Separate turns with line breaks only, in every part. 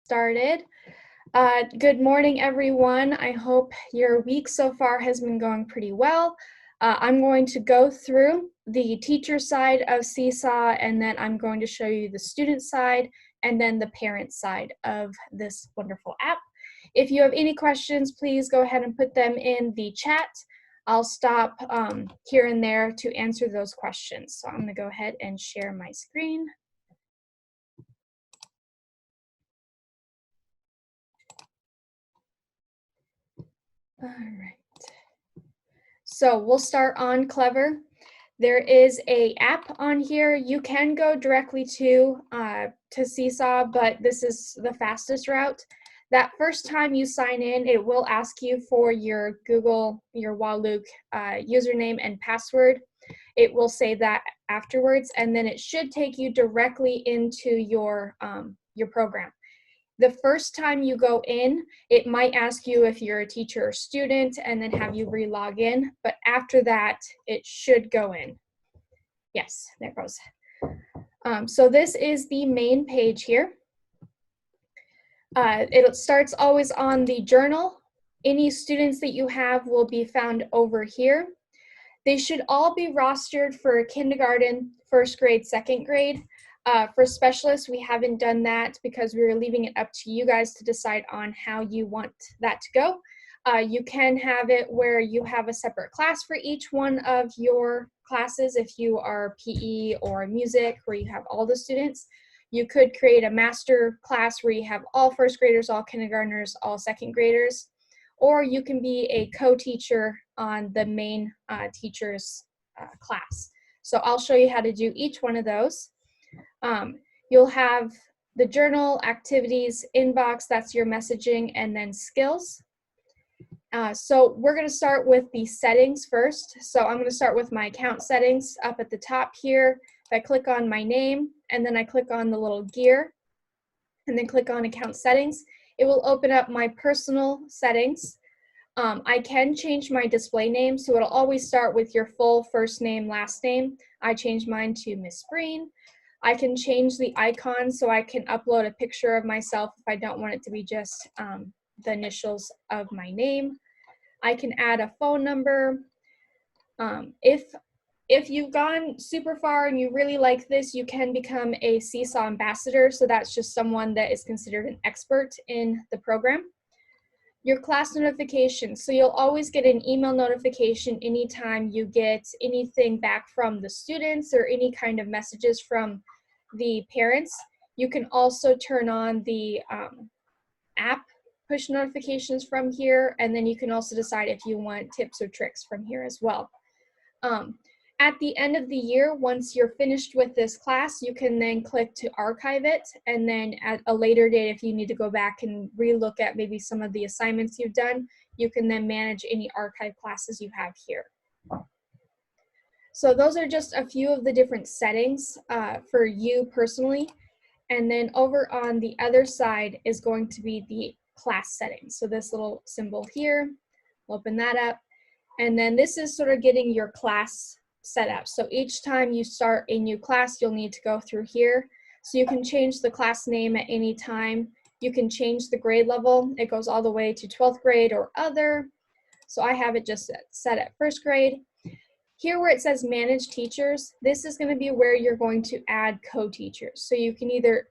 Started. Good morning, everyone. I hope your week so far has been going pretty well. I'm going to go through the teacher side of Seesaw, and then I'm going to show you the student side and then the parent side of this wonderful app. If you have any questions, please go ahead and put them in the chat. I'll stop here and there to answer those questions. So I'm going to go ahead and share my screen. All right. So we'll start on Clever. There is an app on here. You can go directly to Seesaw, but this is the fastest route. That first time you sign in, it will ask you for your Google, your Waluke username and password. It will say that afterwards, and then it should take you directly into your program. The first time you go in, it might ask you if you're a teacher or student and then have you re-log in, but after that, it should go in. Yes, there it goes. So this is the main page here. It starts always on the journal. Any students that you have will be found over here. They should all be rostered for kindergarten, first grade, second grade. For specialists, we haven't done that because we were leaving it up to you guys to decide on how you want that to go. You can have it where you have a separate class for each one of your classes. If you are PE or music, where you have all the students, you could create a master class where you have all first graders, all kindergartners, all second graders, or you can be a co-teacher on the main teacher's class. So I'll show you how to do each one of those. You'll have the journal, activities, inbox, that's your messaging, and then skills. So we're going to start with the settings first. So I'm going to start with my account settings up at the top here. If I click on my name, and then I click on the little gear, and then click on account settings, it will open up my personal settings. I can change my display name, so it'll always start with your full first name, last name. I changed mine to Miss Breen. I can change the icon so I can upload a picture of myself if I don't want it to be just the initials of my name. I can add a phone number. If you've gone super far and you really like this, you can become a Seesaw ambassador. So that's just someone that is considered an expert in the program. Your class notifications. So you'll always get an email notification anytime you get anything back from the students or any kind of messages from the parents. You can also turn on the app push notifications from here, and then you can also decide if you want tips or tricks from here as well. At the end of the year, once you're finished with this class, you can then click to archive it, and then at a later date, if you need to go back and relook at maybe some of the assignments you've done, you can then manage any archive classes you have here. So those are just a few of the different settings for you personally. And then over on the other side is going to be the class settings. So this little symbol here, open that up. And then this is sort of getting your class set up. So each time you start a new class, you'll need to go through here. So you can change the class name at any time. You can change the grade level. It goes all the way to 12th grade or other. So I have it just set at first grade. Here where it says manage teachers, this is going to be where you're going to add co-teachers. So you can either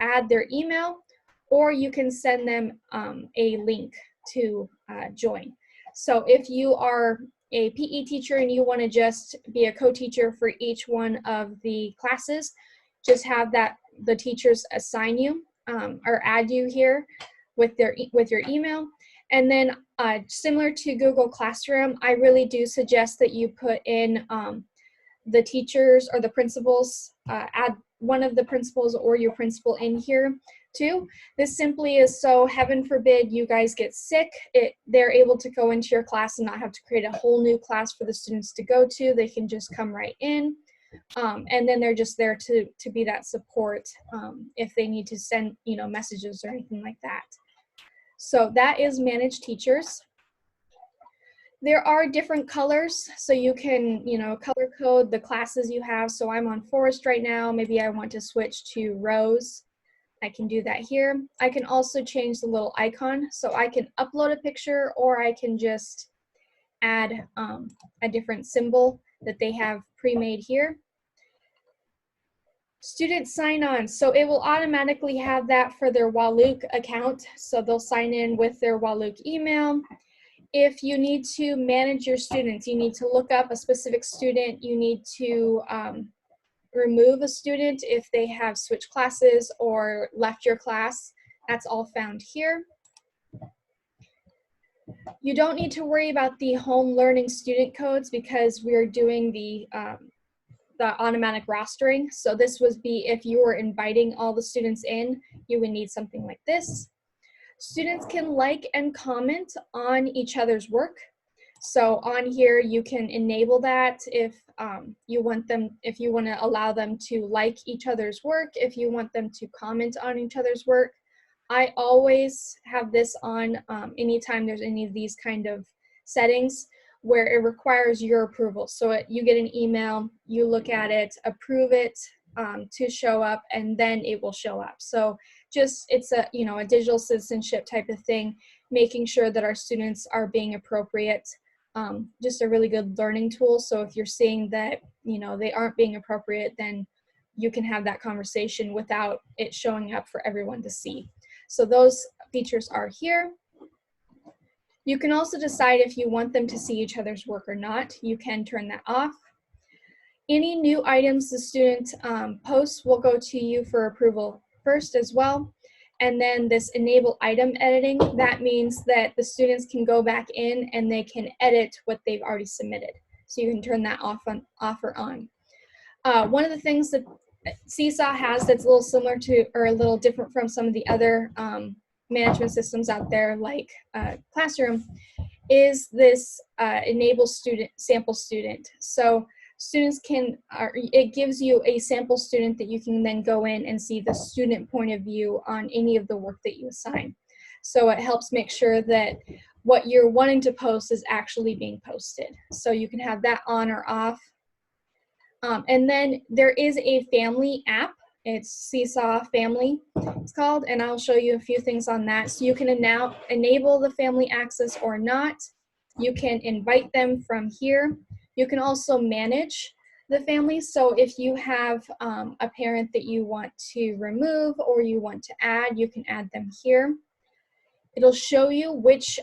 add their email or you can send them a link to join. So if you are a PE teacher and you want to just be a co-teacher for each one of the classes, just have the teachers assign you or add you here with your email. And then similar to Google Classroom, I really do suggest that you put in the teachers or the principals, add one of the principals or your principal in here too. This simply is so heaven forbid you guys get sick, they're able to go into your class and not have to create a whole new class for the students to go to. They can just come right in. And then they're just there to be that support if they need to send messages or anything like that. So that is manage teachers. There are different colors, so you can, color code the classes you have. So I'm on Forest right now. Maybe I want to switch to Rose, I can do that here. I can also change the little icon, so I can upload a picture, or I can just add a different symbol that they have pre-made here. Student sign-on, so it will automatically have that for their Wallook account, so they'll sign in with their Wallook email. If you need to manage your students, you need to look up a specific student, you need to remove a student if they have switched classes or left your class, that's all found here. You don't need to worry about the home learning student codes because we're doing the automatic rostering. So this would be if you were inviting all the students in, you would need something like this. Students can like and comment on each other's work. So on here, you can enable that if you want to allow them to like each other's work, if you want them to comment on each other's work. I always have this on anytime there's any of these kind of settings where it requires your approval. So you get an email, you look at it, approve it to show up, and then it will show up. So it's a digital citizenship type of thing, making sure that our students are being appropriate. Just a really good learning tool. So if you're seeing that they aren't being appropriate, then you can have that conversation without it showing up for everyone to see. So those features are here. You can also decide if you want them to see each other's work or not. You can turn that off. Any new items the student posts will go to you for approval first as well. And then this enable item editing, that means that the students can go back in and they can edit what they've already submitted. So you can turn that off or on. One of the things that Seesaw has that's a little similar to, or a little different from some of the other management systems out there, like Classroom, is this enable student, sample student. So students it gives you a sample student that you can then go in and see the student point of view on any of the work that you assign. So it helps make sure that what you're wanting to post is actually being posted. So you can have that on or off. And then there is a family app. It's Seesaw Family, it's called, and I'll show you a few things on that. So you can now enable the family access or not. You can invite them from here. You can also manage the family. So if you have a parent that you want to remove or you want to add, you can add them here. It'll show you which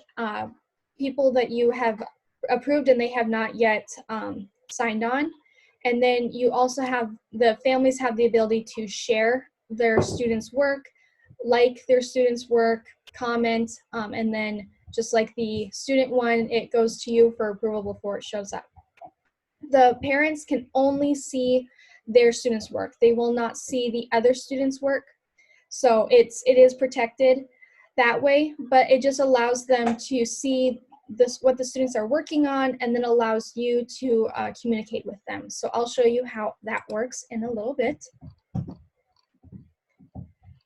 people that you have approved and they have not yet signed on. And then you also have, the families have the ability to share their students' work, like their students' work, comment, and then just like the student one, it goes to you for approval before it shows up. The parents can only see their students' work. They will not see the other students' work. So it is protected that way, but it just allows them to see what the students are working on, and then allows you to communicate with them. So I'll show you how that works in a little bit.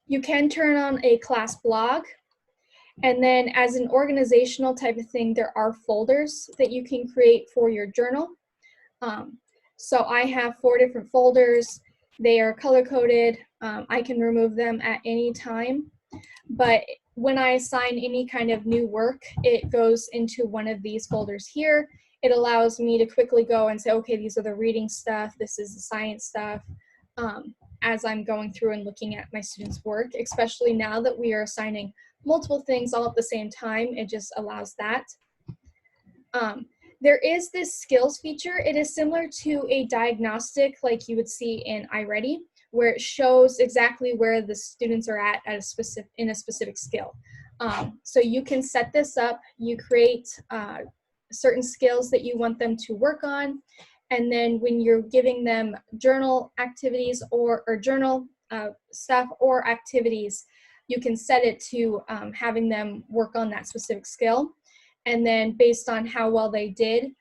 You can turn on a class blog, and then as an organizational type of thing, there are folders that you can create for your journal. So I have 4 different folders. They are color-coded. I can remove them at any time, but when I assign any kind of new work, it goes into one of these folders here. It allows me to quickly go and say, okay, these are the reading stuff, this is the science stuff, as I'm going through and looking at my students' work, especially now that we are assigning multiple things all at the same time. It just allows that. There is this skills feature. It is similar to a diagnostic like you would see in iReady, where it shows exactly where the students are at in a specific skill. So you can set this up, you create certain skills that you want them to work on, and then when you're giving them journal activities or journal stuff or activities, you can set it to having them work on that specific skill. And then based on how well they did,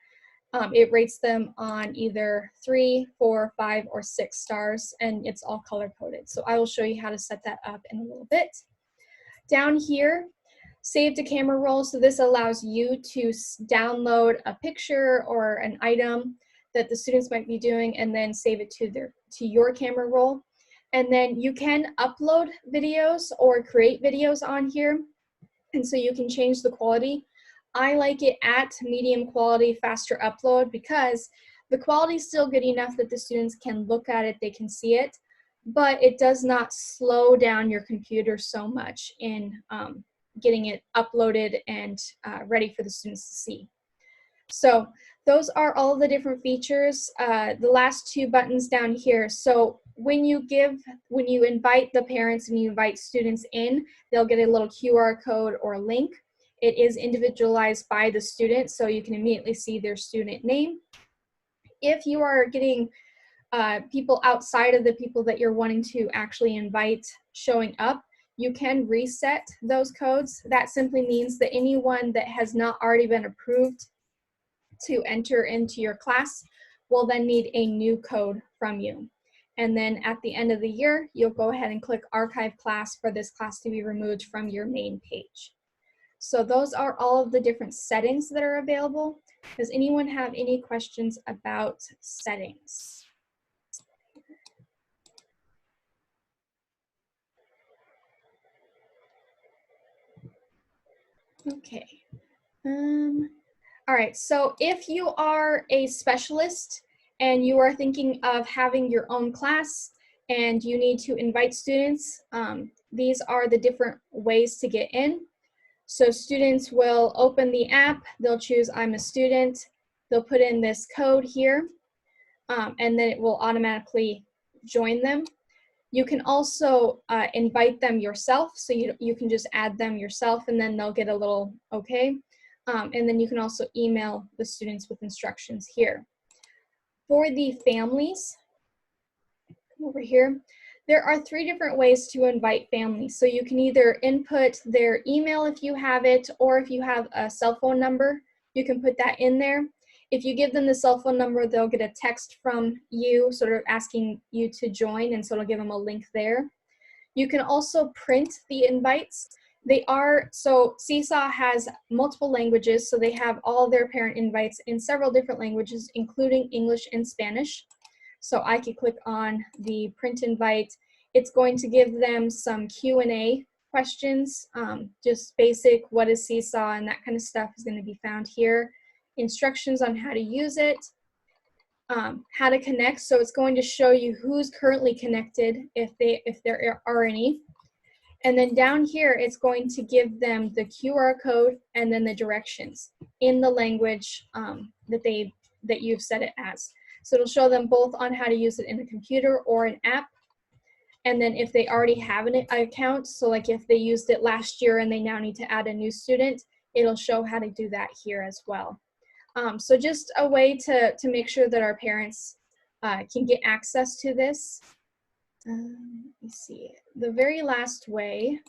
it rates them on either 3, 4, 5, or 6 stars, and it's all color-coded. So I will show you how to set that up in a little bit. Down here, save to camera roll. So this allows you to download a picture or an item that the students might be doing and then save it to your camera roll. And then you can upload videos or create videos on here. And so you can change the quality. I like it at medium quality, faster upload, because the quality is still good enough that the students can look at it, they can see it, but it does not slow down your computer so much in getting it uploaded and ready for the students to see. So those are all the different features. The last two buttons down here. So when you invite the parents and you invite students in, they'll get a little QR code or link. It is individualized by the student, so you can immediately see their student name. If you are getting people outside of the people that you're wanting to actually invite showing up, you can reset those codes. That simply means that anyone that has not already been approved to enter into your class will then need a new code from you. And then at the end of the year, you'll go ahead and click Archive Class for this class to be removed from your main page. So those are all of the different settings that are available. Does anyone have any questions about settings? Okay. All right, so if you are a specialist and you are thinking of having your own class and you need to invite students, these are the different ways to get in. So students will open the app, they'll choose I'm a student, they'll put in this code here, and then it will automatically join them. You can also invite them yourself, so you can just add them yourself and then they'll get a little okay. And then you can also email the students with instructions here. For the families, over here, there are 3 different ways to invite families. So you can either input their email if you have it, or if you have a cell phone number, you can put that in there. If you give them the cell phone number, they'll get a text from you sort of asking you to join, and so it'll give them a link there. You can also print the invites. So Seesaw has multiple languages, so they have all their parent invites in several different languages, including English and Spanish. So I could click on the print invite. It's going to give them some Q&A questions, just basic, what is Seesaw, and that kind of stuff is going to be found here. Instructions on how to use it, how to connect. So it's going to show you who's currently connected, if there are any. And then down here, it's going to give them the QR code and then the directions in the language that you've set it as. So it'll show them both on how to use it in a computer or an app. And then if they already have an account, so like if they used it last year and they now need to add a new student, it'll show how to do that here as well. So just a way to make sure that our parents can get access to this. Let me see. The very last way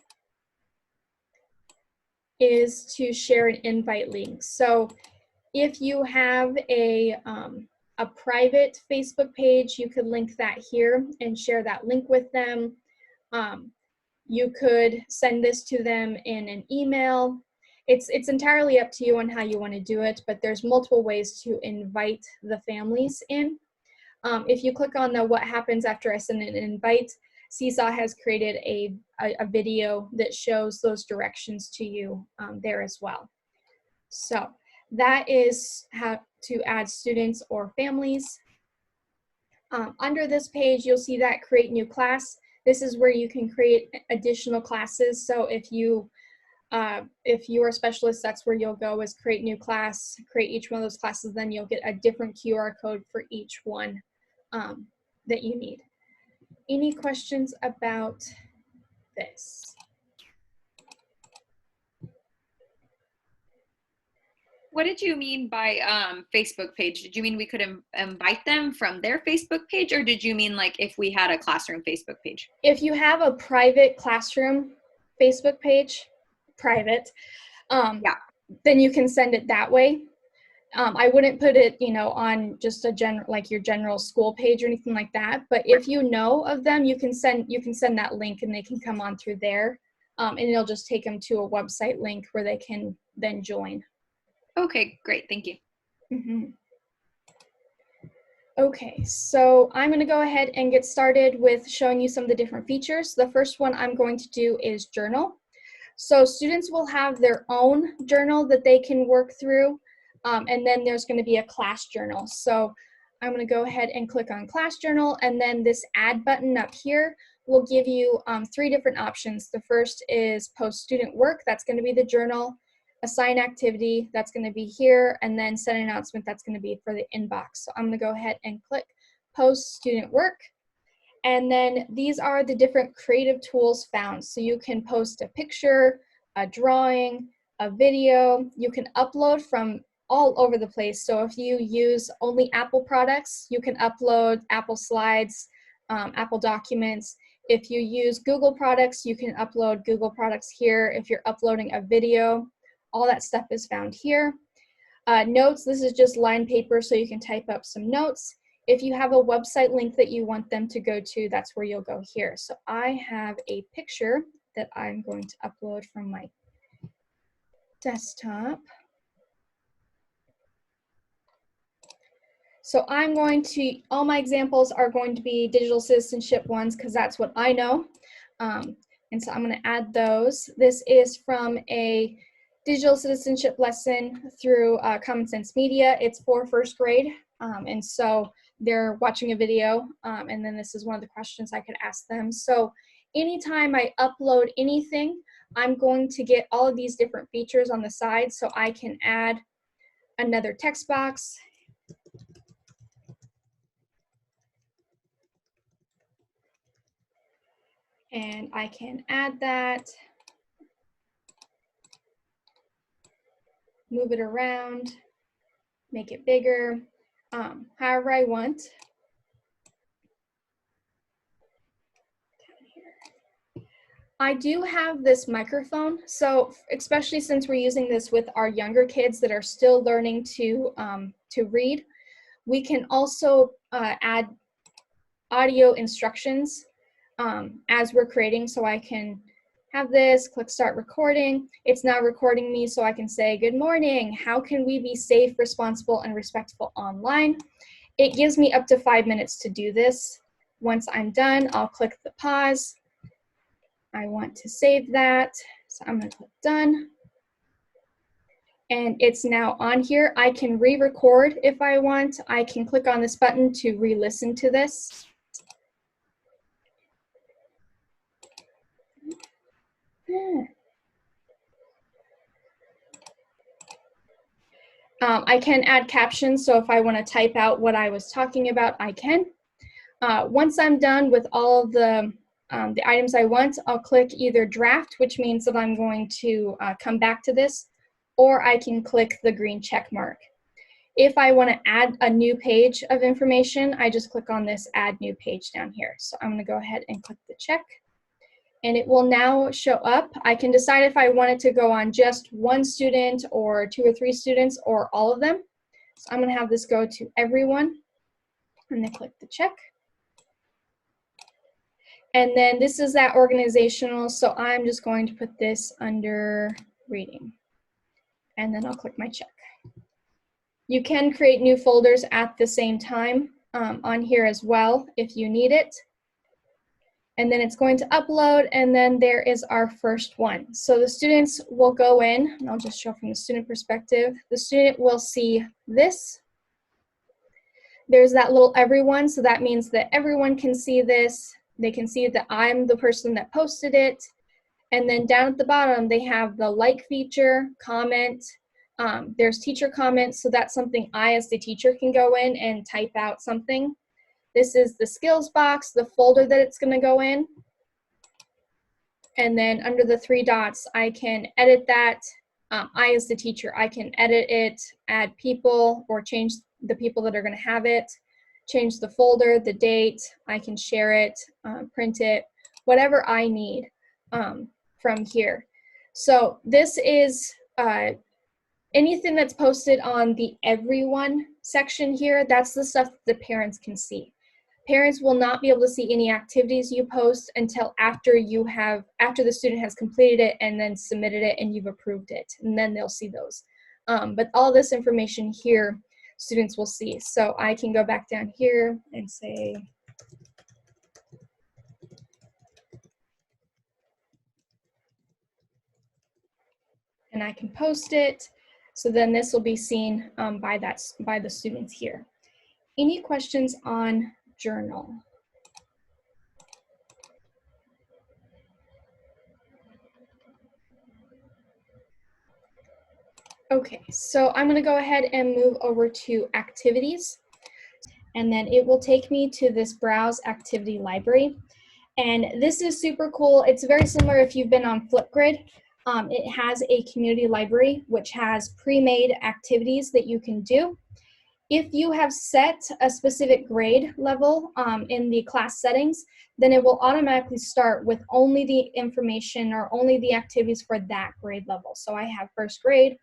is to share an invite link. So if you have a private Facebook page, you could link that here and share that link with them. You could send this to them in an email. It's entirely up to you on how you want to do it, but there's multiple ways to invite the families in. If you click on the what happens after I send an invite, Seesaw has created a video that shows those directions to you there as well. So that is how to add students or families. Under this page, you'll see that create new class. This is where you can create additional classes. So if you're a specialist, that's where you'll go, is create new class, create each one of those classes, then you'll get a different QR code for each one that you need. Any questions about this?
What did you mean by Facebook page? Did you mean we could invite them from their Facebook page, or did you mean like if we had a classroom Facebook page?
If you have a private classroom Facebook page, private, then you can send it that way. I wouldn't put it, on just like your general school page or anything like that. But if you know of them, you can send that link and they can come on through there, and it'll just take them to a website link where they can then join.
Okay, great, thank you.
Mm-hmm. Okay, so I'm going to go ahead and get started with showing you some of the different features. The first one I'm going to do is journal. So students will have their own journal that they can work through, and then there's going to be a class journal. So I'm going to go ahead and click on class journal, and then this add button up here will give you 3 different options. The first is post student work, that's going to be the journal, assign activity, that's going to be here, and then send an announcement, that's going to be for the inbox. So I'm going to go ahead and click post student work. And then these are the different creative tools found. So you can post a picture, a drawing, a video. You can upload from all over the place. So if you use only Apple products, you can upload Apple Slides, Apple Documents. If you use Google products, you can upload Google products here. If you're uploading a video, all that stuff is found here. Notes, this is just line paper, so you can type up some notes. If you have a website link that you want them to go to, that's where you'll go here. So I have a picture that I'm going to upload from my desktop. So I'm going to, all my examples are going to be digital citizenship ones because that's what I know. And so I'm going to add those. This is from a digital citizenship lesson through Common Sense Media. It's for first grade. And so they're watching a video, and then this is one of the questions I could ask them. So anytime I upload anything, I'm going to get all of these different features on the side, so I can add another text box. And I can add that, move it around, make it bigger, however I want. I do have this microphone, so especially since we're using this with our younger kids that are still learning to read, we can also add audio instructions as we're creating. So I can have this, click start recording. It's now recording me, so I can say, good morning, how can we be safe, responsible, and respectful online? It gives me up to 5 minutes to do this. Once I'm done, I'll click the pause. I want to save that, so I'm going to click done. And it's now on here. I can re-record if I want. I can click on this button to re-listen to this. I can add captions, so if I want to type out what I was talking about, I can. Once I'm done with all of the items I want, I'll click either draft, which means that I'm going to come back to this, or I can click the green check mark. If I want to add a new page of information, I just click on this add new page down here. So I'm going to go ahead and click the check, and it will now show up. I can decide if I want it to go on just one student or 2 or 3 students or all of them. So I'm going to have this go to everyone, and then click the check. And then this is that organizational, so I'm just going to put this under reading. And then I'll click my check. You can create new folders at the same time on here as well if you need it. And then it's going to upload, and then there is our first one. So the students will go in, and I'll just show from the student perspective. The student will see this. There's that little everyone, so that means that everyone can see this. They can see that I'm the person that posted it. And then down at the bottom, they have the like feature, comment. There's teacher comments, so that's something I as the teacher can go in and type out something. This is the skills box, the folder that it's gonna go in. And then under the 3 dots, I can edit that. I as the teacher, I can edit it, add people, or change the people that are gonna have it, change the folder, the date, I can share it, print it, whatever I need from here. So this is anything that's posted on the everyone section here, that's the stuff that the parents can see. Parents will not be able to see any activities you post until after the student has completed it and then submitted it and you've approved it, and then they'll see those. But all this information here students will see. So I can go back down here and say, and I can post it. So then this will be seen by the students here. Any questions on journal? Okay, so I'm going to go ahead and move over to activities, and then it will take me to this browse activity library. And this is super cool. It's very similar if you've been on Flipgrid. It has a community library which has pre-made activities that you can do. If you have set a specific grade level in the class settings, then it will automatically start with only the information or only the activities for that grade level. So I have first grade.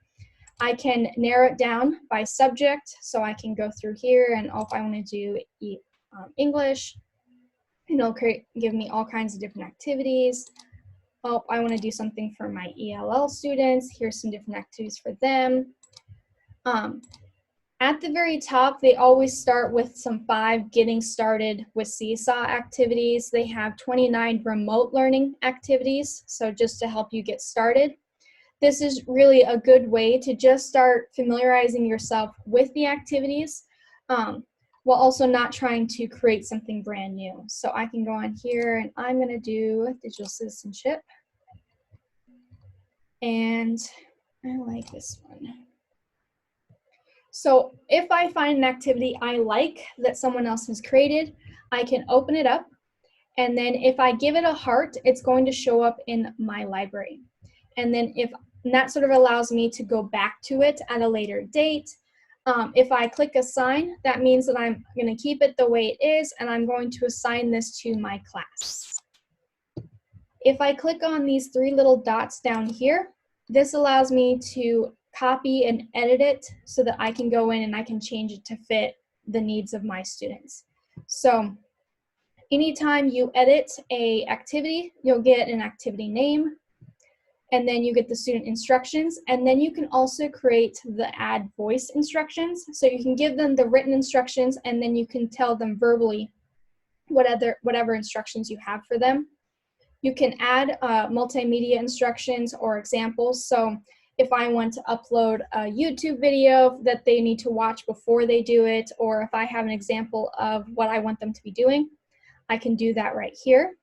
I can narrow it down by subject. So I can go through here, and if I want to do English, it'll give me all kinds of different activities. Oh, I want to do something for my ELL students. Here's some different activities for them. At the very top, they always start with some 5 getting started with Seesaw activities. They have 29 remote learning activities, so just to help you get started. This is really a good way to just start familiarizing yourself with the activities while also not trying to create something brand new. So I can go on here and I'm going to do digital citizenship. And I like this one. So if I find an activity I like that someone else has created, I can open it up. And then if I give it a heart, it's going to show up in my library. And then that sort of allows me to go back to it at a later date. If I click assign, that means that I'm going to keep it the way it is, and I'm going to assign this to my class. If I click on these 3 little dots down here, this allows me to copy and edit it so that I can go in and I can change it to fit the needs of my students. So anytime you edit an activity, you'll get an activity name, and then you get the student instructions, and then you can also create the add voice instructions. So you can give them the written instructions, and then you can tell them verbally whatever instructions you have for them. You can add multimedia instructions or examples. So if I want to upload a YouTube video that they need to watch before they do it, or if I have an example of what I want them to be doing, I can do that right here.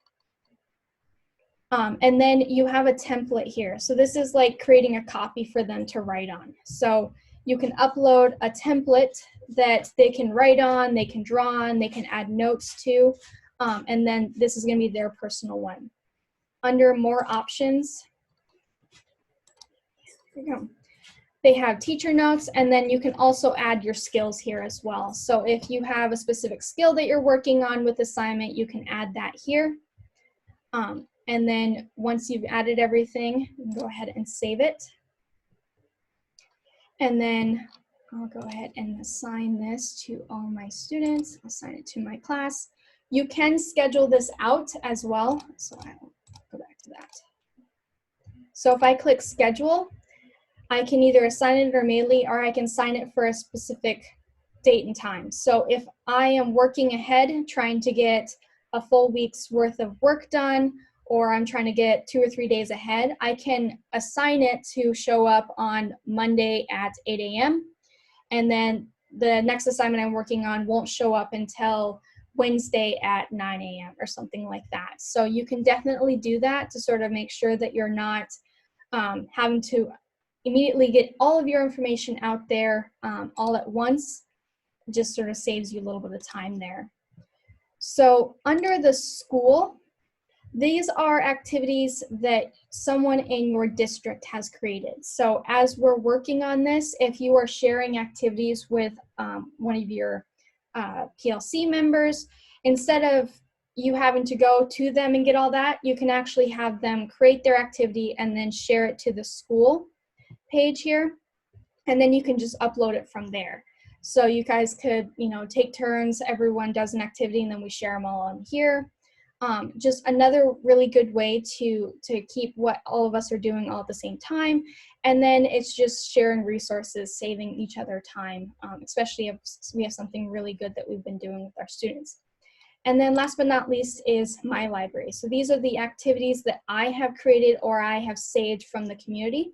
And then you have a template here. So this is like creating a copy for them to write on. So you can upload a template that they can write on, they can draw on, they can add notes to, and then this is going to be their personal one. Under more options, here we go. They have teacher notes, and then you can also add your skills here as well. So if you have a specific skill that you're working on with assignment, you can add that here. And then once you've added everything, you can go ahead and save it. And then I'll go ahead and assign this to all my students, assign it to my class. You can schedule this out as well. So I'll go back to that. So if I click schedule, I can either assign it intermittently or I can sign it for a specific date and time. So if I am working ahead, trying to get a full week's worth of work done, or I'm trying to get 2 or 3 days ahead, I can assign it to show up on Monday at 8 a.m. And then the next assignment I'm working on won't show up until Wednesday at 9 a.m. or something like that. So you can definitely do that to sort of make sure that you're not having to immediately get all of your information out there all at once. It just sort of saves you a little bit of time there. So under the school, these are activities that someone in your district has created. So as we're working on this, if you are sharing activities with one of your PLC members, instead of you having to go to them and get all that, you can actually have them create their activity and then share it to the school page here. And then you can just upload it from there. So you guys could, take turns, everyone does an activity, and then we share them all on here. Just another really good way to keep what all of us are doing all at the same time. And then it's just sharing resources, saving each other time, especially if we have something really good that we've been doing with our students. And then last but not least is my library. So these are the activities that I have created or I have saved from the community.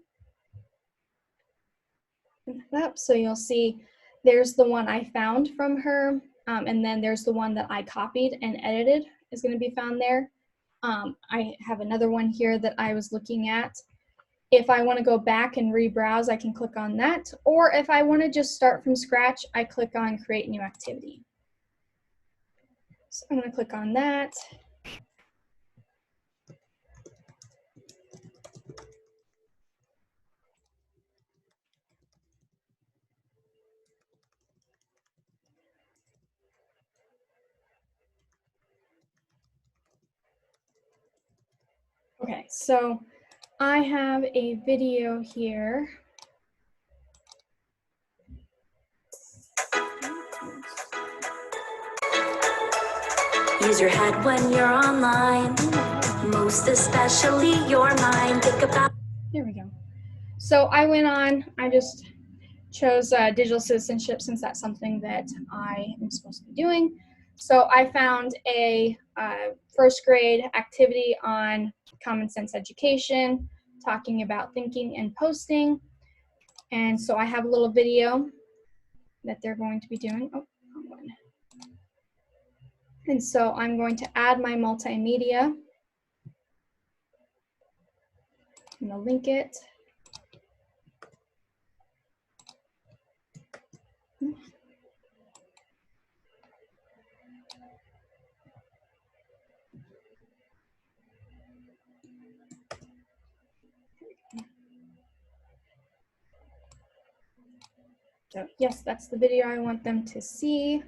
So you'll see there's the one I found from her, and then there's the one that I copied and edited is going to be found there. I have another one here that I was looking at. If I want to go back and rebrowse, I can click on that. Or if I want to just start from scratch, I click on Create New Activity. So I'm going to click on that. Okay, so I have a video here.
Use your head when you're online, most especially your mind. Think about.
There we go. So I went on, I just chose digital citizenship since that's something that I am supposed to be doing. So I found a first grade activity on common sense education, talking about thinking and posting. And so I have a little video that they're going to be doing. Oh, wrong one. And so I'm going to add my multimedia. I'm going to link it. So yes, that's the video I want them to see.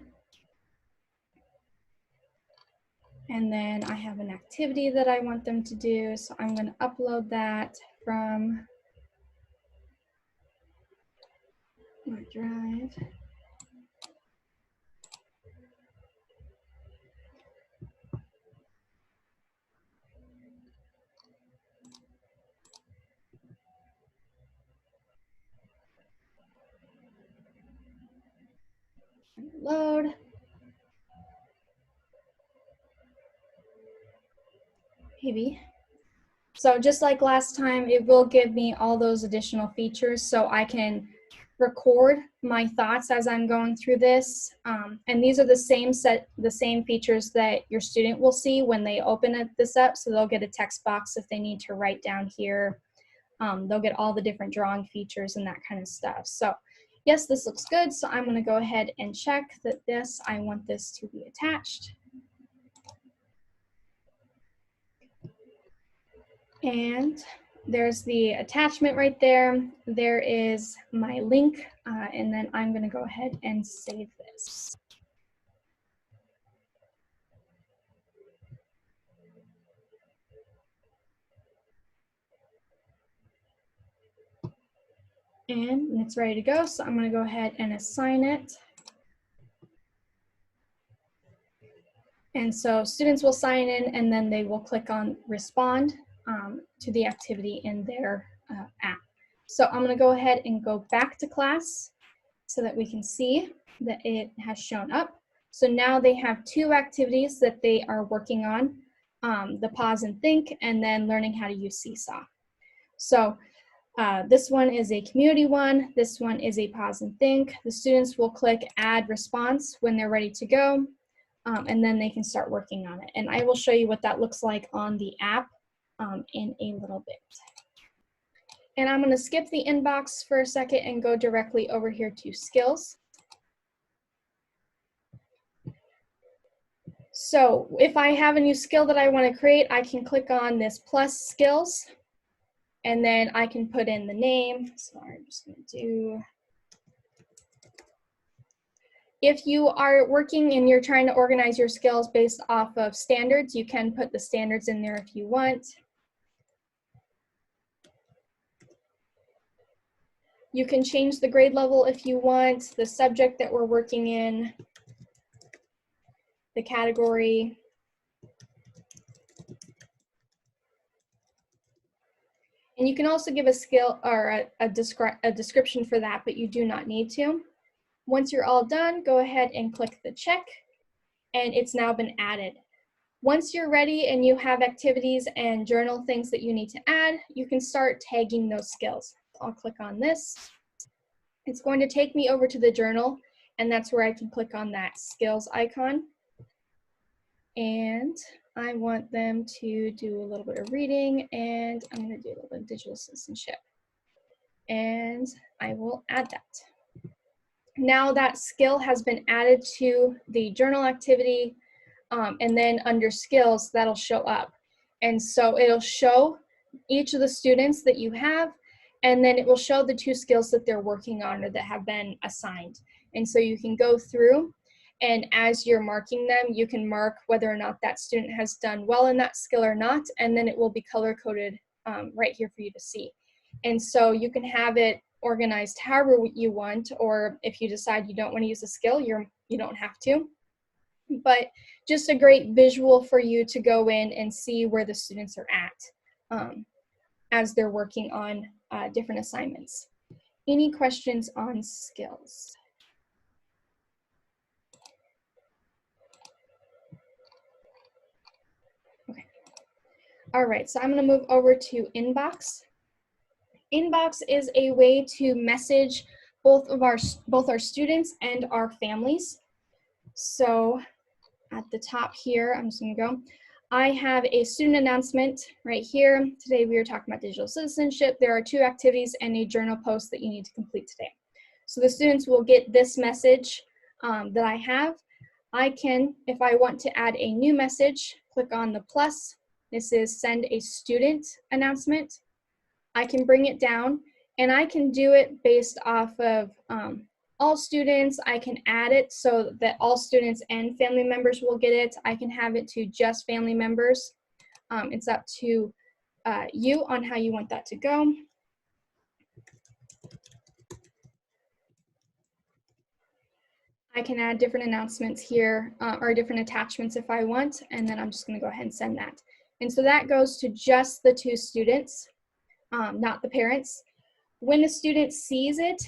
And then I have an activity that I want them to do. So I'm going to upload that from my drive. Load. Maybe. So just like last time, it will give me all those additional features so I can record my thoughts as I'm going through this. And these are the same features that your student will see when they open this up. So they'll get a text box if they need to write down here. They'll get all the different drawing features and that kind of stuff. So yes, this looks good. So I'm going to go ahead and check that I want this to be attached. And there's the attachment right there. There is my link, and then I'm going to go ahead and save this. And it's ready to go, so I'm going to go ahead and assign it. And so students will sign in, and then they will click on respond to the activity in their app. So I'm going to go ahead and go back to class so that we can see that it has shown up. So now they have two activities that they are working on, the pause and think, and then learning how to use Seesaw. So this one is a community one. This one is a pause and think. The students will click add response when they're ready to go, and then they can start working on it. And I will show you what that looks like on the app in a little bit. And I'm going to skip the inbox for a second and go directly over here to skills. So if I have a new skill that I want to create, I can click on this plus skills, and then I can put in the name. So I'm just going to do, if you are working and you're trying to organize your skills based off of standards, you can put the standards in there if you want. You can change the grade level if you want, the subject that we're working in, the category, And you can also give a skill or a description for that, but you do not need to. Once you're all done, go ahead and click the check, and it's now been added. Once you're ready and you have activities and journal things that you need to add, you can start tagging those skills. I'll click on this. It's going to take me over to the journal, and that's where I can click on that skills icon. And I want them to do a little bit of reading, and I'm going to do a little bit of digital citizenship. And I will add that. Now that skill has been added to the journal activity, and then under skills, that'll show up. And so it'll show each of the students that you have, and then it will show the 2 skills that they're working on or that have been assigned. And so you can go through, and as you're marking them, you can mark whether or not that student has done well in that skill or not, and then it will be color-coded right here for you to see. And so you can have it organized however you want, or if you decide you don't want to use a skill, you don't have to. But just a great visual for you to go in and see where the students are at as they're working on different assignments. Any questions on skills? Okay. All right, so I'm going to move over to Inbox. Inbox is a way to message both our students and our families. So at the top here, I'm just going to go. I have a student announcement right here. Today we are talking about digital citizenship. There are 2 activities and a journal post that you need to complete today. So the students will get this message that I have. I can, if I want to add a new message, click on the plus. This is send a student announcement. I can bring it down, and I can do it based off of all students. I can add it so that all students and family members will get it. I can have it to just family members. It's up to you on how you want that to go. I can add different announcements here or different attachments if I want, and then I'm just going to go ahead and send that. And so that goes to just the 2 students, not the parents. When a student sees it,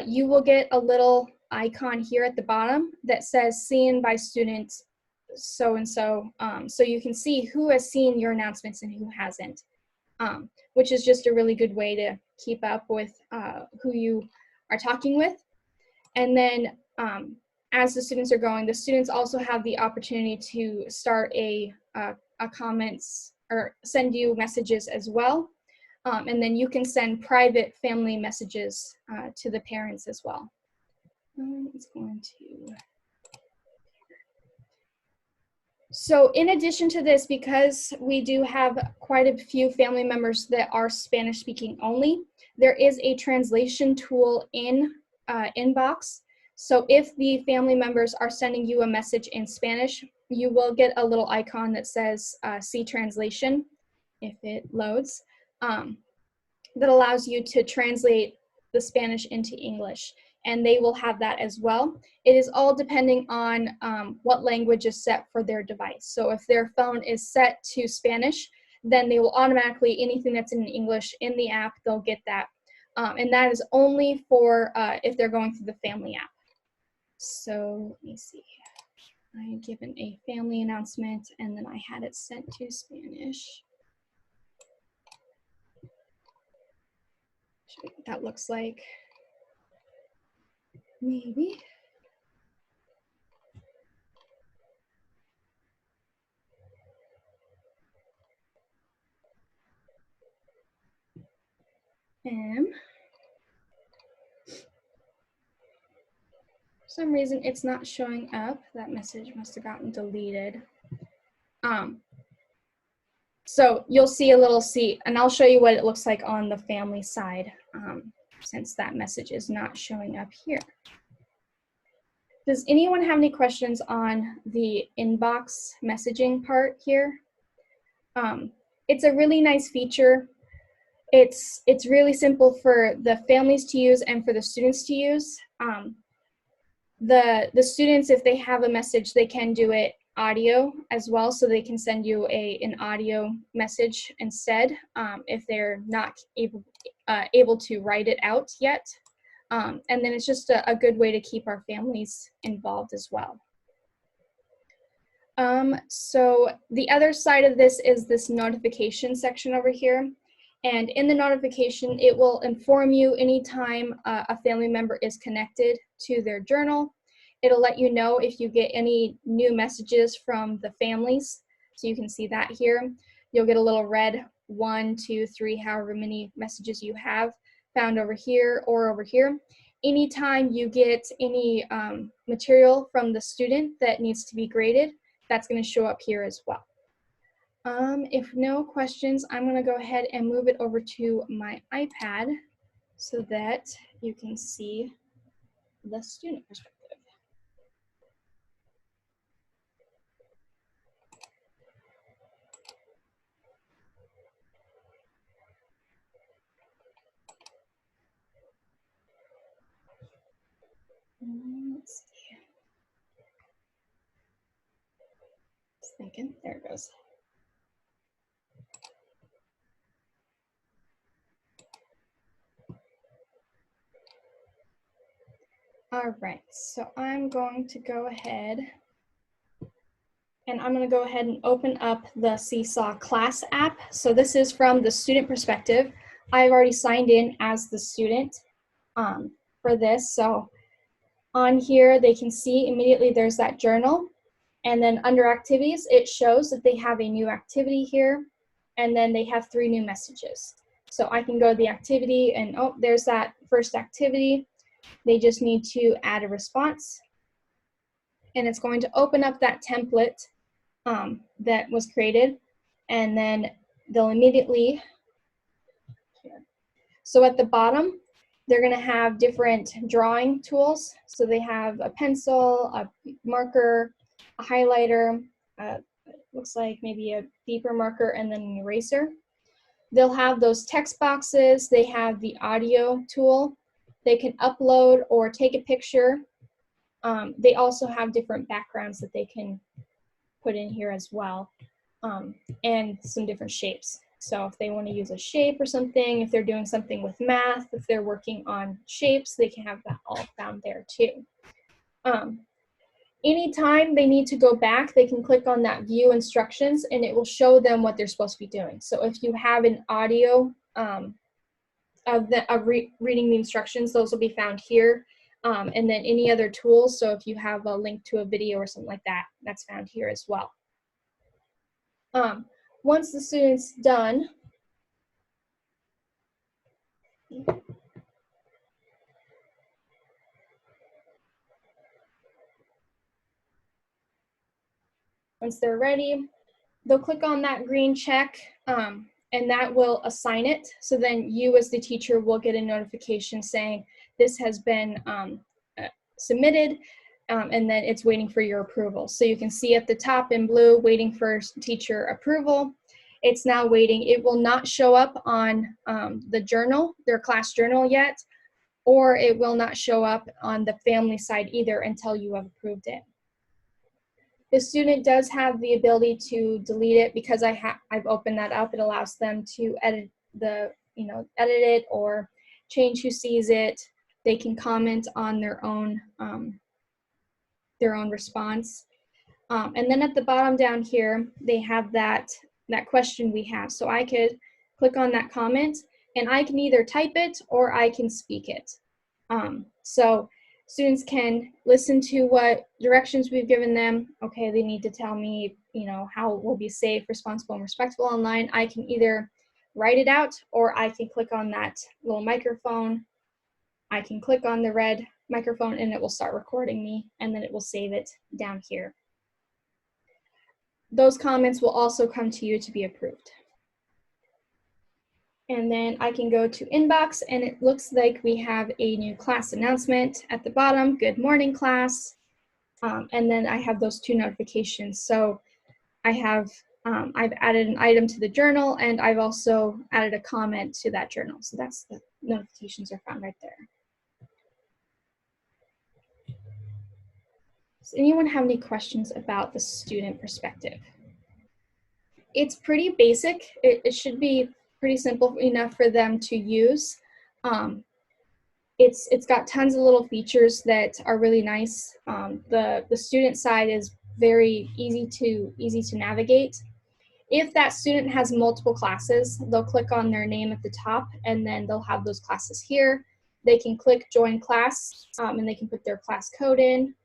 you will get a little icon here at the bottom that says seen by student so-and-so. So you can see who has seen your announcements and who hasn't, which is just a really good way to keep up with who you are talking with. And then as the students are going, the students also have the opportunity to start a comments or send you messages as well. And then you can send private family messages to the parents as well. It's going to. So in addition to this, because we do have quite a few family members that are Spanish speaking only, there is a translation tool in Inbox. So if the family members are sending you a message in Spanish, you will get a little icon that says see translation if it loads. That allows you to translate the Spanish into English, and they will have that as well. It is all depending on what language is set for their device. So if their phone is set to Spanish, then they will automatically, anything that's in English in the app, they'll get that. And that is only for if they're going through the family app. So let me see. I had given a family announcement, and then I had it sent to Spanish. Show you what that looks like. Maybe. For some reason it's not showing up. That message must have gotten deleted. So you'll see a little seat, and I'll show you what it looks like on the family side, since that message is not showing up here. Does anyone have any questions on the inbox messaging part here? It's a really nice feature. It's really simple for the families to use and for the students to use. The students, if they have a message, they can do it audio as well, so they can send you an audio message instead if they're not able to write it out yet. And then it's just a good way to keep our families involved as well. So the other side of this is this notification section over here. And in the notification, it will inform you anytime a family member is connected to their journal. It'll let you know if you get any new messages from the families. So you can see that here. You'll get a little red 1, 2, 3, however many messages you have found over here or over here. Anytime you get any material from the student that needs to be graded, that's going to show up here as well. If no questions, I'm going to go ahead and move it over to my iPad so that you can see the student perspective. Let's see. Just thinking. There it goes. All right, so I'm going to go ahead and I'm going to go ahead and open up the Seesaw Class App. So this is from the student perspective. I've already signed in as the student for this. So on here, they can see immediately there's that journal. And then under activities, it shows that they have a new activity here. And then they have 3 new messages. So I can go to the activity and, oh, there's that first activity. They just need to add a response. And it's going to open up that template that was created. And then they'll immediately, so at the bottom, they're going to have different drawing tools. So they have a pencil, a marker, a highlighter, looks like maybe a deeper marker, and then an eraser. They'll have those text boxes. They have the audio tool. They can upload or take a picture. They also have different backgrounds that they can put in here as well, and some different shapes. So if they want to use a shape or something, if they're doing something with math, if they're working on shapes, they can have that all found there too. Anytime they need to go back, they can click on that view instructions and it will show them what they're supposed to be doing. So if you have an audio of reading the instructions, those will be found here. And then any other tools, so if you have a link to a video or something like that, that's found here as well. Once the student's done, once they're ready, they'll click on that green check and that will assign it. So then you as the teacher will get a notification saying this has been submitted and then it's waiting for your approval. So you can see at the top in blue, waiting for teacher approval. It's now waiting. It will not show up on the journal, their class journal yet, or it will not show up on the family side either until you have approved it. The student does have the ability to delete it because I've opened that up. It allows them to edit edit it or change who sees it. They can comment on their own response. And then at the bottom down here, they have that question we have. So I could click on that comment and I can either type it or I can speak it. So students can listen to what directions we've given them. Okay, they need to tell me, how it will be safe, responsible, and respectful online. I can either write it out or I can click on that little microphone. I can click on the red microphone and it will start recording me and then it will save it down here. Those comments will also come to you to be approved. And then I can go to inbox and it looks like we have a new class announcement at the bottom. Good morning, class. And then I have those 2 notifications. So I have, I've added an item to the journal and I've also added a comment to that journal. So that's the notifications are found right there. Does anyone have any questions about the student perspective? It's pretty basic. It should be pretty simple enough for them to use. It's got tons of little features that are really nice. The student side is very easy to navigate. If that student has multiple classes, they'll click on their name at the top, and then they'll have those classes here. They can click join class, and they can put their class code in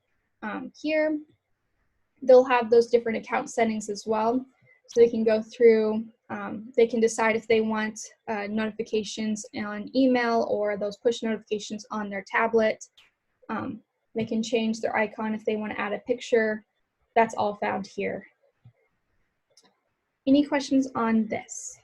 here. They'll have those different account settings as well. So they can go through, they can decide if they want notifications on email or those push notifications on their tablet. They can change their icon if they want to add a picture. That's all found here. Any questions on this?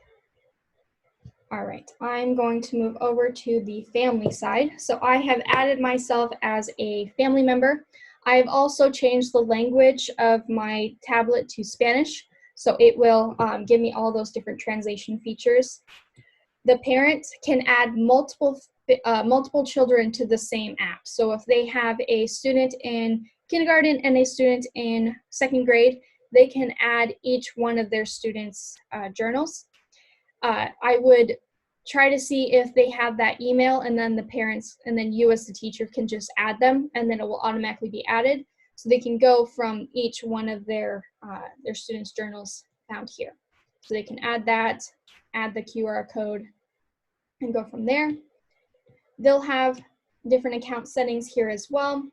All right, I'm going to move over to the family side. So I have added myself as a family member. I have also changed the language of my tablet to Spanish, so it will give me all those different translation features. The parent can add multiple children to the same app. So if they have a student in kindergarten and a student in second grade, they can add each one of their students' journals. I would try to see if they have that email, and then the parents, and then you as the teacher can just add them, and then it will automatically be added. So they can go from each one of their students' journals found here. So they can add that, add the QR code, and go from there. They'll have different account settings here as well.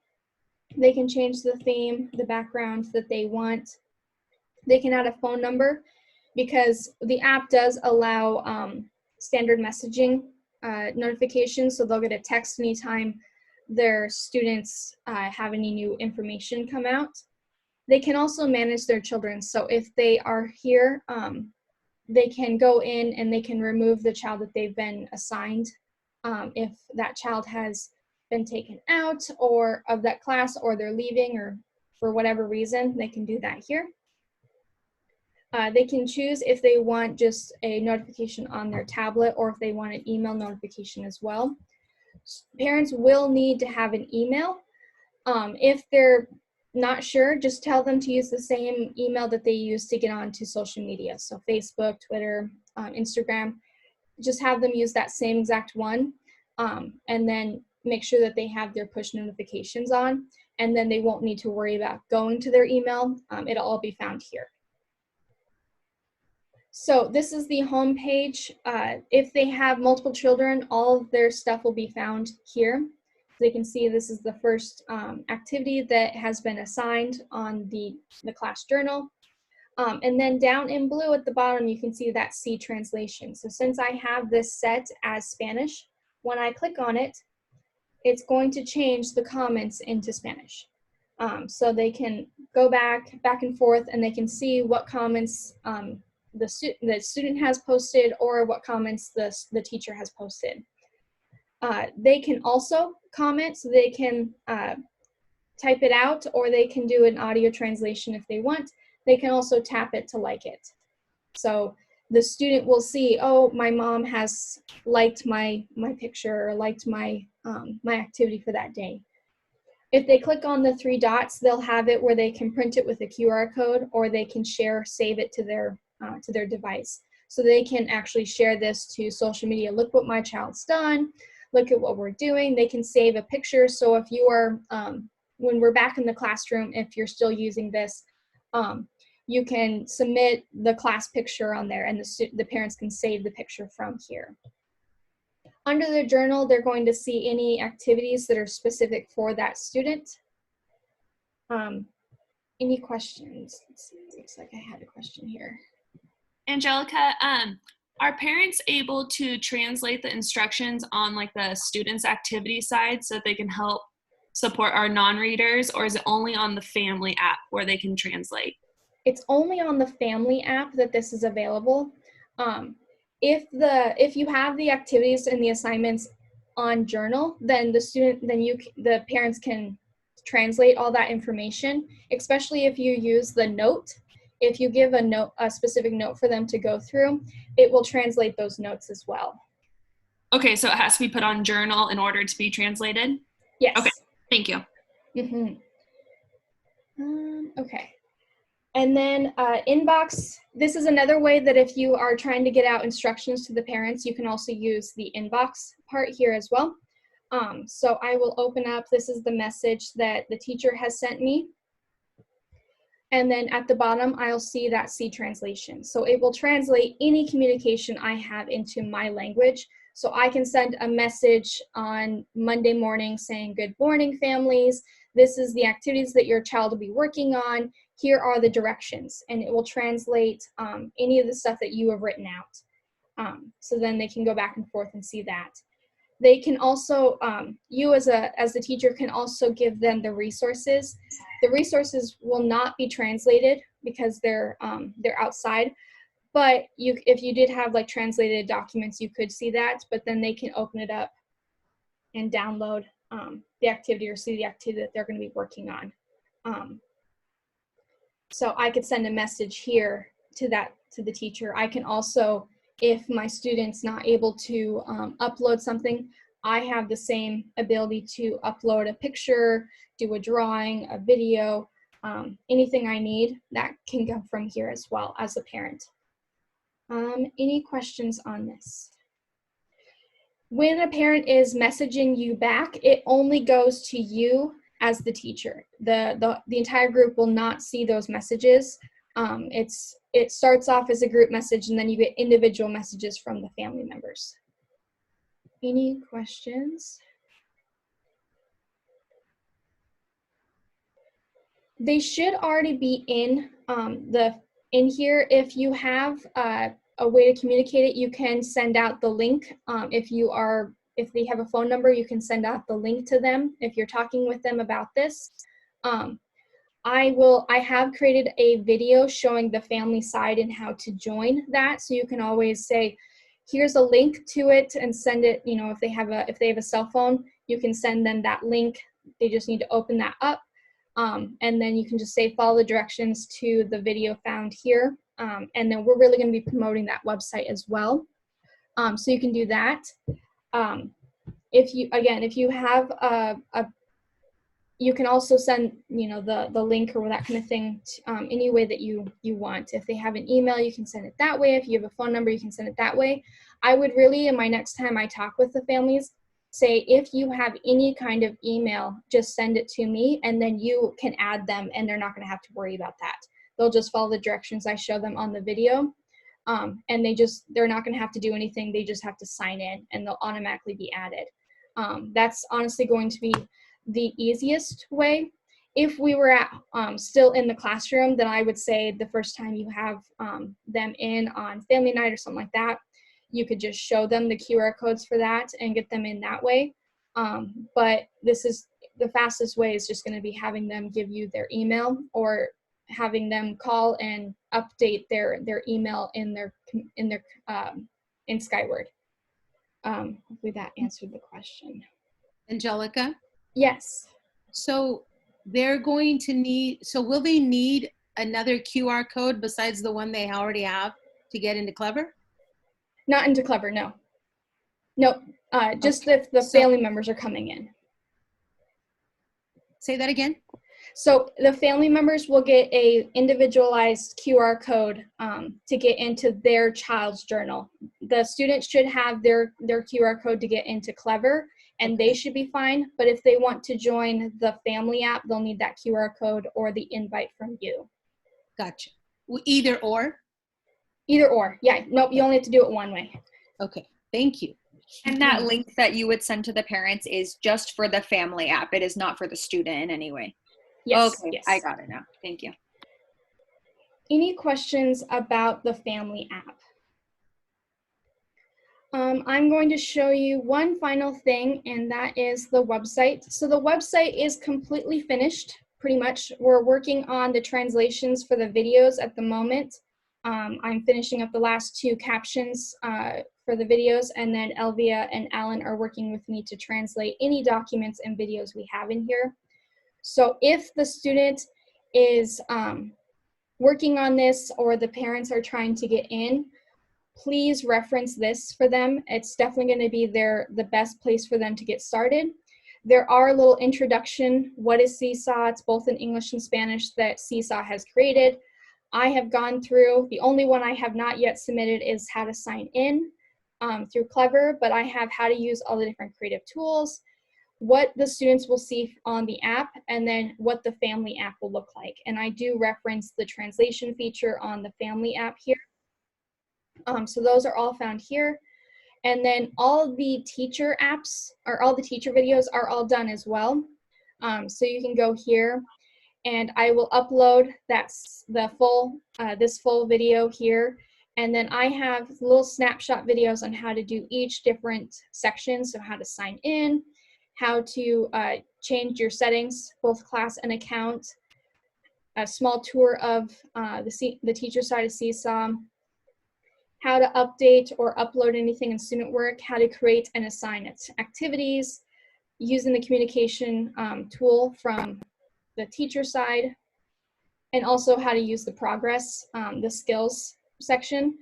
They can change the theme, the background that they want. They can add a phone number because the app does allow standard messaging notifications, so they'll get a text anytime their students have any new information come out. They can also manage their children, so if they are here, they can go in and they can remove the child that they've been assigned if that child has been taken out or of that class, or they're leaving, or for whatever reason, they can do that here. They can choose if they want just a notification on their tablet or if they want an email notification as well. Parents will need to have an email. If they're not sure, just tell them to use the same email that they use to get onto social media. So Facebook, Twitter, Instagram, just have them use that same exact one, and then make sure that they have their push notifications on, and then they won't need to worry about going to their email. It'll all be found here. So this is the home page. If they have multiple children, all of their stuff will be found here. So you can see this is the first activity that has been assigned on the class journal. And then down in blue at the bottom, you can see that C translation. So since I have this set as Spanish, when I click on it, it's going to change the comments into Spanish. So they can go back and forth, and they can see what comments the student has posted or what comments the teacher has posted. They can also comment, so they can type it out, or they can do an audio translation if they want. They can also tap it to like it. So the student will see, oh, my mom has liked my picture or liked my activity for that day. If they click on the three dots, they'll have it where they can print it with a QR code, or they can save it to their device. So they can actually share this to social media. Look what my child's done. Look at what we're doing. They can save a picture. So if you are, when we're back in the classroom, if you're still using this, you can submit the class picture on there, and the parents can save the picture from here. Under the journal, they're going to see any activities that are specific for that student. Any questions? Let's see, it looks like I had a question here.
Angelica, are parents able to translate the instructions on like the students' activity side so that they can help support our non-readers, or is it only on the family app where they can translate?
It's only on the family app that this is available. If you have the activities and the assignments on journal, then the parents can translate all that information, especially if you use the note. If you give a specific note for them to go through, it will translate those notes as well.
Okay, so it has to be put on journal in order to be translated?
Yes.
Okay, thank you.
Mm-hmm. Okay. And then inbox, this is another way that if you are trying to get out instructions to the parents, you can also use the inbox part here as well. So I will open up, this is the message that the teacher has sent me. And then at the bottom, I'll see that C translation. So it will translate any communication I have into my language. So I can send a message on Monday morning saying, good morning, families. This is the activities that your child will be working on. Here are the directions. And it will translate any of the stuff that you have written out. So then they can go back and forth and see that. They can also, you as the teacher can also give them the resources. The resources will not be translated because they're outside, but if you did have like translated documents, you could see that, but then they can open it up and download the activity or see the activity that they're going to be working on. So I could send a message here to the teacher. I can also, if my student's not able to upload something, I have the same ability to upload a picture, do a drawing, a video, anything I need that can come from here as well as a parent. Any questions on this? When a parent is messaging you back, it only goes to you as the teacher. The entire group will not see those messages. It starts off as a group message and then you get individual messages from the family members. Any questions? They should already be in here. If you have a way to communicate it, you can send out the link. If they have a phone number, you can send out the link to them if you're talking with them about this. I have created a video showing the family side and how to join that. So you can always say, here's a link to it and send it, if they have a cell phone, you can send them that link. They just need to open that up. And then you can just say, follow the directions to the video found here. And then we're really going to be promoting that website as well. So you can do that. If you have you can also send, the link or that kind of thing any way that you want. If they have an email, you can send it that way. If you have a phone number, you can send it that way. I would really, in my next time I talk with the families, say, if you have any kind of email, just send it to me, and then you can add them, and they're not going to have to worry about that. They'll just follow the directions I show them on the video, and they're not going to have to do anything. They just have to sign in, and they'll automatically be added. That's honestly going to be the easiest way. If we were still in the classroom, then I would say the first time you have them in on family night or something like that, you could just show them the QR codes for that and get them in that way. But this is the fastest way, is just going to be having them give you their email or having them call and update their email in Skyward. Hopefully that answered the question.
Angelica?
Yes.
So will they need another QR code besides the one they already have to get into Clever?
Not into Clever, no. Nope, just
Okay.
if the family members are coming in.
Say that again?
So the family members will get a individualized QR code to get into their child's journal. The students should have their QR code to get into Clever, and they should be fine. But if they want to join the family app, they'll need that QR code or the invite from you.
Gotcha. Either or?
Either or, yeah. Nope, you only have to do it one way.
Okay, thank you.
And that link that you would send to the parents is just for the family app. It is not for the student in any way.
Yes.
Okay,
yes.
I got it now. Thank you.
Any questions about the family app? I'm going to show you one final thing, and that is the website. So the website is completely finished, pretty much. We're working on the translations for the videos at the moment. I'm finishing up the last 2 captions for the videos, and then Elvia and Alan are working with me to translate any documents and videos we have in here. So if the student is working on this or the parents are trying to get in, please reference this for them. It's definitely going to be the best place for them to get started. There are a little introduction, what is Seesaw? It's both in English and Spanish that Seesaw has created. I have gone through, the only one I have not yet submitted is how to sign in through Clever, but I have how to use all the different creative tools, what the students will see on the app, and then what the family app will look like. And I do reference the translation feature on the family app here. So those are all found here. And then all the teacher apps, or all the teacher videos are all done as well. So you can go here, and I will upload that's the full, this full video here. And then I have little snapshot videos on how to do each different section. So how to sign in, how to change your settings, both class and account, a small tour of the teacher side of Seesaw, how to update or upload anything in student work, how to create and assign activities, using the communication tool from the teacher side, and also how to use the progress, the skills section.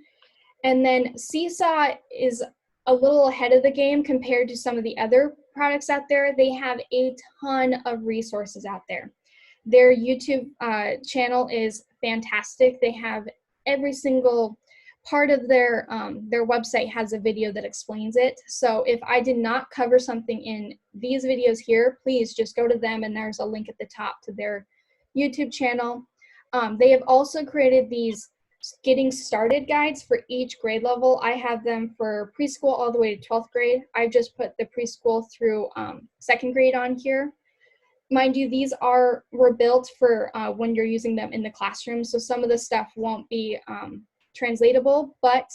And then Seesaw is a little ahead of the game compared to some of the other products out there. They have a ton of resources out there. Their YouTube channel is fantastic. They have every single part of their website has a video that explains it. So if I did not cover something in these videos here, please just go to them, and there's a link at the top to their YouTube channel. They have also created these getting started guides for each grade level. I have them for preschool all the way to 12th grade. I just put the preschool through 2nd grade on here. Mind you, these were built for when you're using them in the classroom, so some of the stuff won't be translatable, but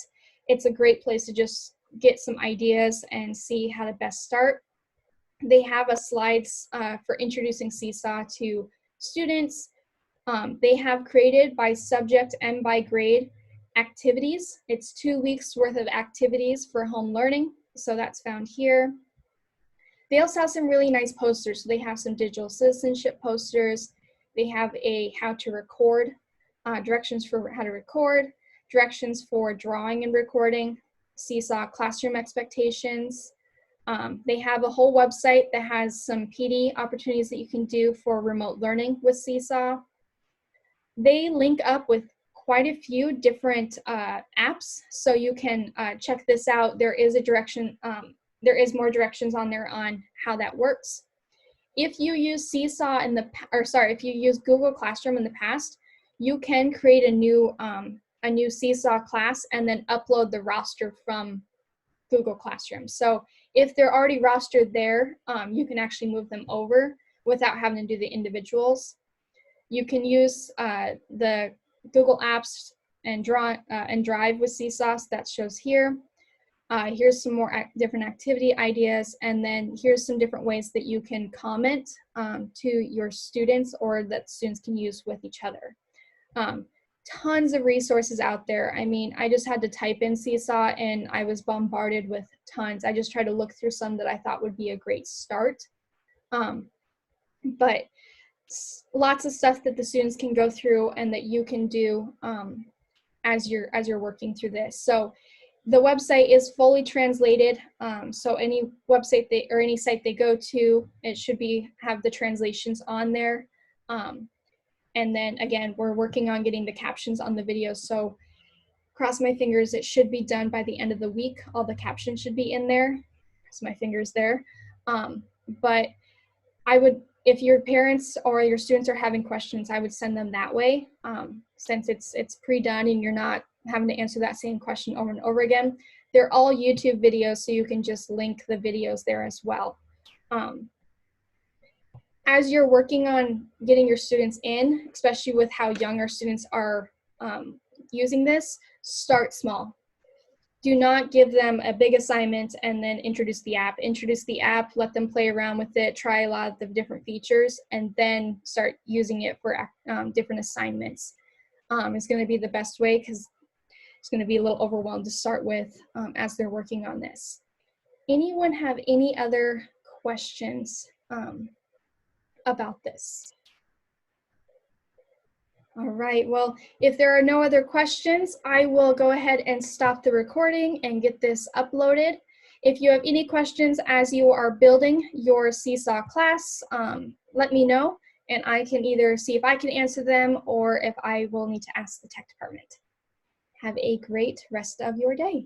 it's a great place to just get some ideas and see how to best start. They have a slides for introducing Seesaw to students. They have created by subject and by grade activities. It's 2 weeks worth of activities for home learning, so that's found here. They also have some really nice posters. So they have some digital citizenship posters. They have a how to record, directions for how to record, directions for drawing and recording, Seesaw classroom expectations. They have a whole website that has some PD opportunities that you can do for remote learning with Seesaw. They link up with quite a few different apps, so you can check this out. There is a direction, there is more directions on there on how that works. If you use Seesaw if you use Google Classroom in the past, you can create a new Seesaw class and then upload the roster from Google Classroom. So if they're already rostered there, you can actually move them over without having to do the individuals. You can use the Google Apps and Drive with Seesaw, so that shows here. Here's some more different activity ideas, and then here's some different ways that you can comment to your students or that students can use with each other. Tons of resources out there. I mean, I just had to type in Seesaw and I was bombarded with tons. I just tried to look through some that I thought would be a great start. But lots of stuff that the students can go through and that you can do as you're working through this. So the website is fully translated. So any website or any site they go to, it should have the translations on there. And then again, we're working on getting the captions on the videos. So cross my fingers, it should be done by the end of the week. All the captions should be in there. Cross my fingers there. But if your parents or your students are having questions, I would send them that way. Since it's pre-done and you're not having to answer that same question over and over again. They're all YouTube videos, so you can just link the videos there as well. As you're working on getting your students in, especially with how young our students are using this, start small. Do not give them a big assignment and then introduce the app. Introduce the app, let them play around with it, try a lot of the different features, and then start using it for different assignments. It's going to be the best way because it's going to be a little overwhelmed to start with as they're working on this. Anyone have any other questions about this? All right, well, if there are no other questions, I will go ahead and stop the recording and get this uploaded. If you have any questions as you are building your Seesaw class, let me know, and I can either see if I can answer them or if I will need to ask the tech department. Have a great rest of your day.